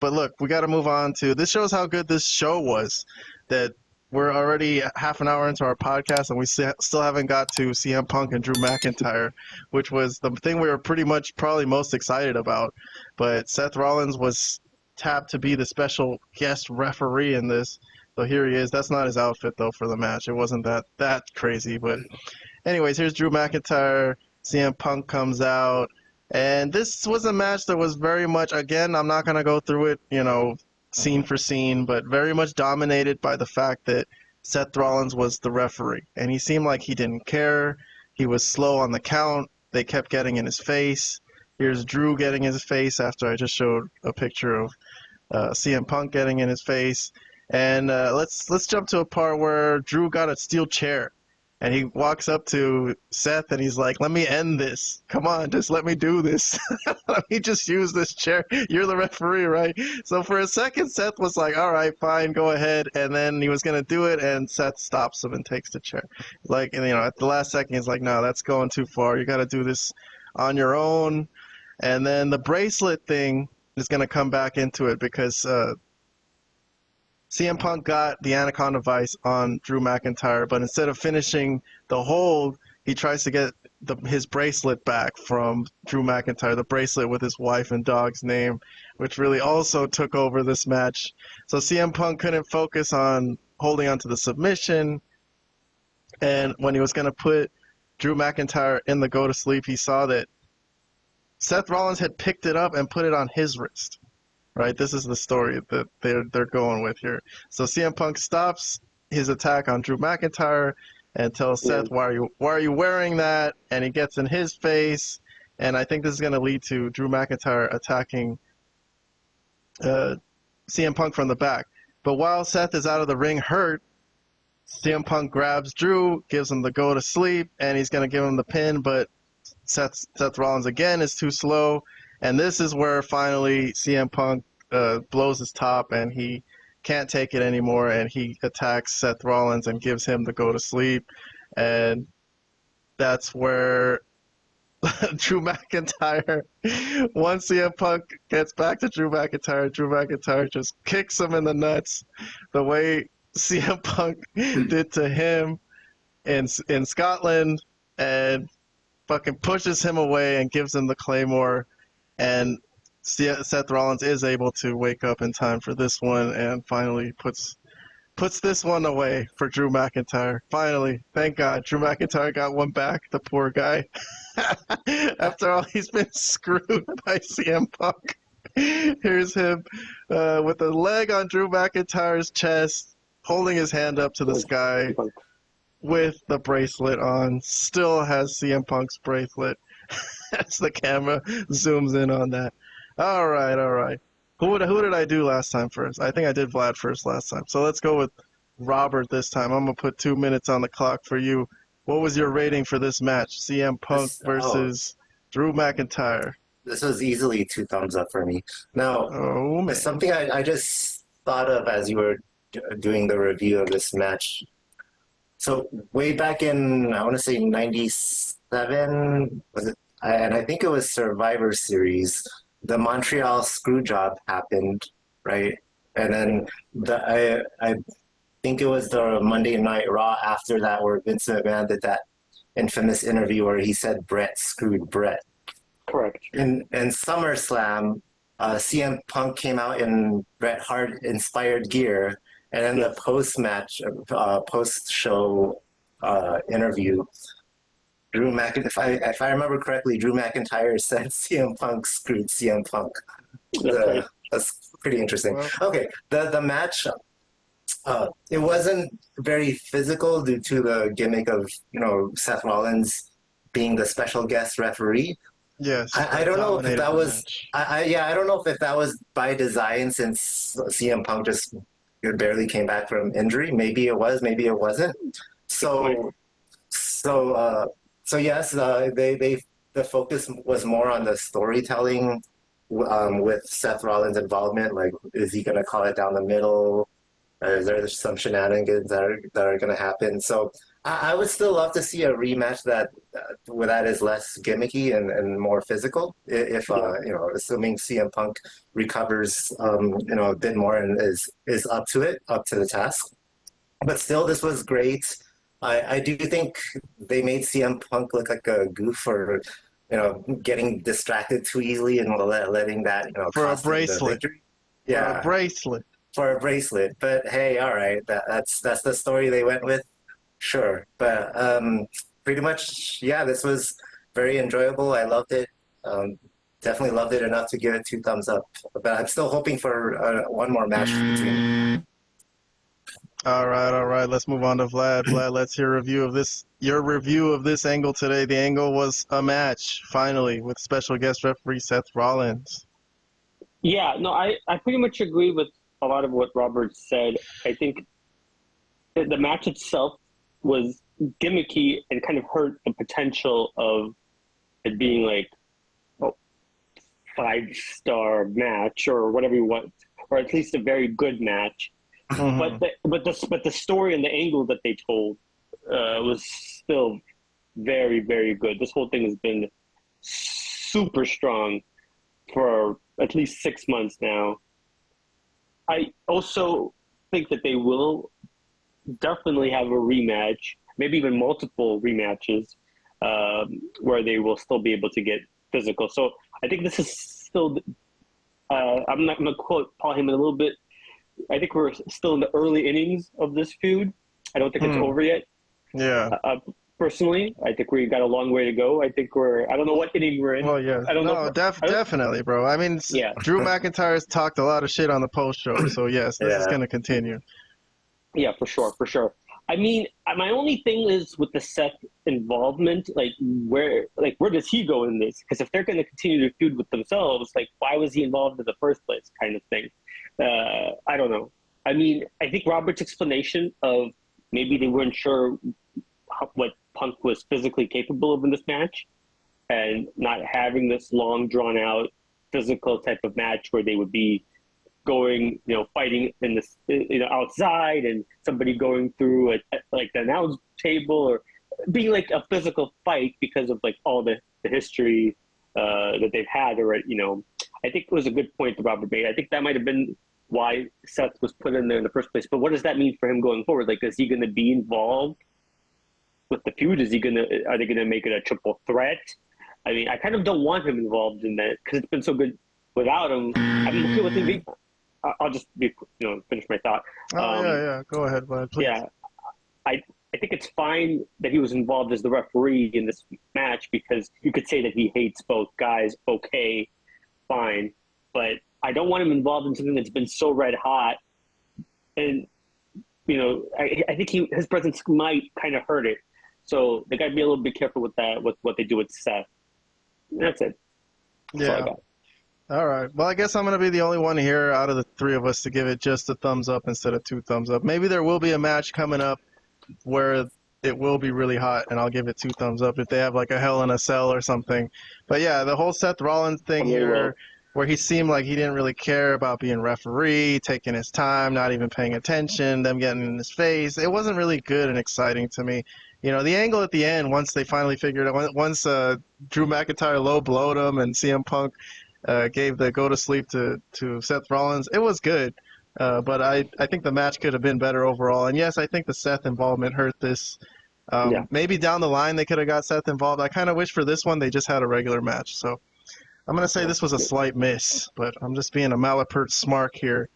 But look, we got to move on to this. Shows how good this show was. That we're already half an hour into our podcast, and we still haven't got to CM Punk and Drew McIntyre, which was the thing we were pretty much probably most excited about. But Seth Rollins was tapped to be the special guest referee in this. So here he is. That's not his outfit, though, for the match. It wasn't that crazy. But anyways, here's Drew McIntyre. CM Punk comes out. And this was a match that was very much, again, I'm not going to go through it, scene for scene, but very much dominated by the fact that Seth Rollins was the referee. And he seemed like he didn't care. He was slow on the count. They kept getting in his face. Here's Drew getting in his face after I just showed a picture of CM Punk getting in his face. And let's jump to a part where Drew got a steel chair. And he walks up to Seth and he's like, let me end this. Come on, just let me do this. Let me just use this chair. You're the referee, right? So for a second, Seth was like, all right, fine, go ahead. And then he was going to do it, and Seth stops him and takes the chair. Like, and, at the last second, he's like, no, that's going too far. You got to do this on your own. And then the bracelet thing is going to come back into it because CM Punk got the Anaconda Vice on Drew McIntyre, but instead of finishing the hold, he tries to get his bracelet back from Drew McIntyre, the bracelet with his wife and dog's name, which really also took over this match. So CM Punk couldn't focus on holding on to the submission, and when he was going to put Drew McIntyre in the go-to-sleep, he saw that Seth Rollins had picked it up and put it on his wrist. Right, this is the story that they're going with here. So CM Punk stops his attack on Drew McIntyre and tells Seth, "Why are you wearing that?" And he gets in his face, and I think this is going to lead to Drew McIntyre attacking CM Punk from the back. But while Seth is out of the ring hurt, CM Punk grabs Drew, gives him the go to sleep, and he's going to give him the pin. But Seth Rollins again is too slow. And this is where finally CM Punk blows his top and he can't take it anymore, and he attacks Seth Rollins and gives him the go to sleep. And that's where Drew McIntyre, once CM Punk gets back to Drew McIntyre just kicks him in the nuts the way CM Punk did to him in Scotland, and fucking pushes him away and gives him the Claymore. And Seth Rollins is able to wake up in time for this one and finally puts this one away for Drew McIntyre. Finally, thank God, Drew McIntyre got one back, the poor guy. After all, he's been screwed by CM Punk. Here's him with a leg on Drew McIntyre's chest, holding his hand up to the sky with the bracelet on. Still has CM Punk's bracelet. As the camera zooms in on that. All right. Who did I do last time first? I think I did Vlad first last time. So let's go with Robert this time. I'm going to put 2 minutes on the clock for you. What was your rating for this match? CM Punk versus Drew McIntyre. This was easily 2 thumbs up for me. Now, something I just thought of as you were doing the review of this match. So way back in, I want to say 97, was it? And I think it was Survivor Series. The Montreal Screwjob happened, right? And then I think it was the Monday Night Raw after that where Vince McMahon did that infamous interview where he said Brett screwed Brett. Correct. In SummerSlam, CM Punk came out in Bret Hart inspired gear, and in the post-match, post-show interview, Drew McIntyre, if I remember correctly, Drew McIntyre said CM Punk screwed CM Punk. That's pretty interesting. Okay, the match, it wasn't very physical due to the gimmick of Seth Rollins being the special guest referee. Yes, I don't know if that was. I don't know if that was by design since CM Punk just barely came back from injury. Maybe it was. Maybe it wasn't. So yes, the focus was more on the storytelling with Seth Rollins' involvement. Like, is he going to call it down the middle? Is there some shenanigans that are going to happen? So I would still love to see a rematch where that is less gimmicky and more physical. If assuming CM Punk recovers, a bit more and is up to the task. But still, this was great. I do think they made CM Punk look like a goof for, getting distracted too easily and letting that, For a cost him the bracelet. victory. For Yeah, a bracelet. for a bracelet. But hey, all right, that's the story they went with. Sure, but pretty much, yeah, this was very enjoyable. I loved it. Definitely loved it enough to give it 2 thumbs up. But I'm still hoping for one more match between. All right. Let's move on to Vlad. Vlad, let's hear your review of this angle today. The angle was a match, finally, with special guest referee Seth Rollins. Yeah, no, I pretty much agree with a lot of what Robert said. I think the match itself was gimmicky and kind of hurt the potential of it being like a 5-star match or whatever you want, or at least a very good match. Mm-hmm. But the story and the angle that they told was still very, very good. This whole thing has been super strong for at least 6 months now. I also think that they will definitely have a rematch, maybe even multiple rematches, where they will still be able to get physical. So I think this is still, I'm not going to quote Paul Heyman a little bit. I think we're still in the early innings of this feud. I don't think it's over yet. Yeah. Personally, I think we got a long way to go. I think I don't know what inning we're in. Well, yeah. I don't know. Definitely, bro. I mean, yeah. Drew McIntyre's talked a lot of shit on the post show, so yes, this is going to continue. Yeah, for sure. I mean, my only thing is with the Seth involvement, where does he go in this? Because if they're going to continue to feud with themselves, why was he involved in the first place, kind of thing. I don't know. I mean, I think Robert's explanation of maybe they weren't sure what Punk was physically capable of in this match, and not having this long, drawn-out physical type of match where they would be going, fighting in this, outside, and somebody going through the announce table, or being like a physical fight because of all the history that they've had already. I think it was a good point that Robert made. I think that might have been why Seth was put in there in the first place. But what does that mean for him going forward? Is he going to be involved with the feud? Are they going to make it a triple threat? I mean, I kind of don't want him involved in that because it's been so good without him. I'm okay with him being. I'll just finish my thought. Yeah. Go ahead, bud, please. Yeah, I think it's fine that he was involved as the referee in this match because you could say that he hates both guys. Okay, fine, but I don't want him involved in something that's been so red hot, and I think his presence might kind of hurt it. So they got to be a little bit careful with that, with what they do with Seth. That's it. That's all I got. All right. Well, I guess I'm going to be the only one here out of the three of us to give it just a thumbs up instead of 2 thumbs up. Maybe there will be a match coming up where it will be really hot, and I'll give it 2 thumbs up if they have a Hell in a Cell or something. But yeah, the whole Seth Rollins thing here, where he seemed like he didn't really care about being referee, taking his time, not even paying attention, them getting in his face. It wasn't really good and exciting to me. The angle at the end, once they finally figured out, once Drew McIntyre low blowed him and CM Punk gave the go to sleep to Seth Rollins, it was good. But I think the match could have been better overall. And yes, I think the Seth involvement hurt this. Maybe down the line they could have got Seth involved. I kind of wish for this one they just had a regular match. So I'm going to say this was a slight miss, but I'm just being a Malapert Smark here.